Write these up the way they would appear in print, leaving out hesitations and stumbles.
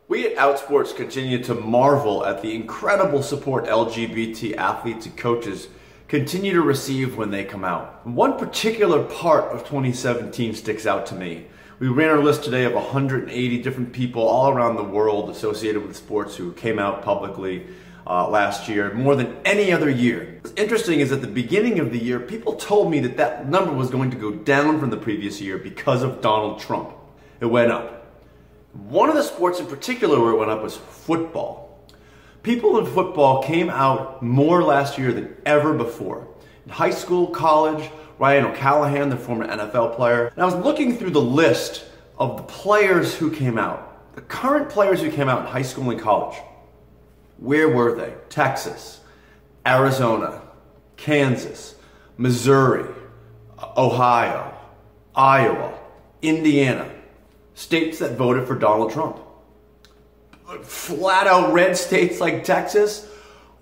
We at Outsports continue to marvel at the incredible support LGBT athletes and coaches continue to receive when they come out. One particular part of 2017 sticks out to me. We ran our list today of 180 different people all around the world associated with sports who came out publicly last year, more than any other year. What's interesting is at the beginning of the year, people told me that that number was going to go down from the previous year because of Donald Trump. It went up. One of the sports in particular where it went up was football. People in football came out more last year than ever before. In high school, college, Ryan O'Callaghan, the former NFL player. And I was looking through the list of the players who came out. The current players who came out in high school and college. Where were they? Texas, Arizona, Kansas, Missouri, Ohio, Iowa, Indiana. States that voted for Donald Trump. Flat out red states like Texas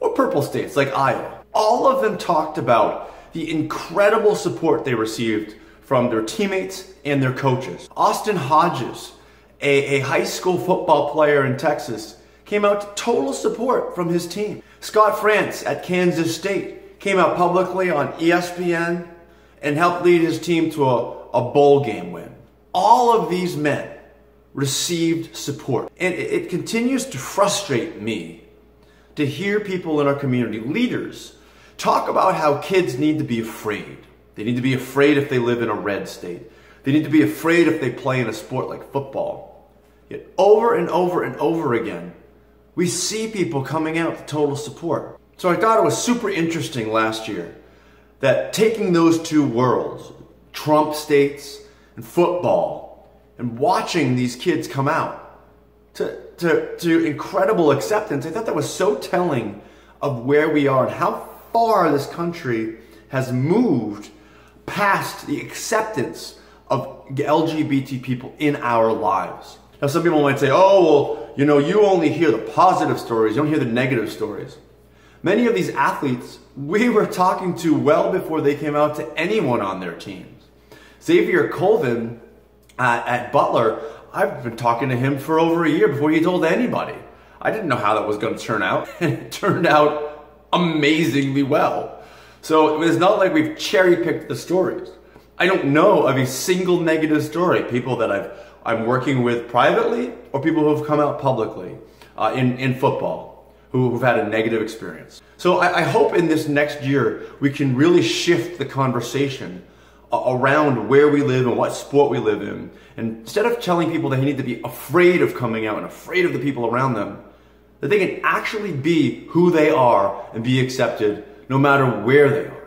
or purple states like Iowa. All of them talked about the incredible support they received from their teammates and their coaches. Austin Hodges, a high school football player in Texas, came out to total support from his team. Scott France at Kansas State came out publicly on ESPN and helped lead his team to a bowl game win. All of these men received support. And it continues to frustrate me to hear people in our community, leaders, talk about how kids need to be afraid. They need to be afraid if they live in a red state. They need to be afraid if they play in a sport like football. Yet over and over and over again, we see people coming out to total support. So I thought it was super interesting last year that taking those two worlds, Trump states and football, and watching these kids come out to incredible acceptance, I thought that was so telling of where we are and how far this country has moved past the acceptance of LGBT people in our lives. Now some people might say, oh, well, you know, you only hear the positive stories, you don't hear the negative stories. Many of these athletes we were talking to well before they came out to anyone on their teams. Xavier Colvin at Butler, I've been talking to him for over a year before he told anybody. I didn't know how that was going to turn out, and it turned out amazingly well. So it's not like we've cherry-picked the stories. I don't know of a single negative story, people that I'm working with privately or people who have come out publicly in football who've had a negative experience. So I hope in this next year we can really shift the conversation around where we live and what sport we live in. And instead of telling people they need to be afraid of coming out and afraid of the people around them, that they can actually be who they are and be accepted no matter where they are.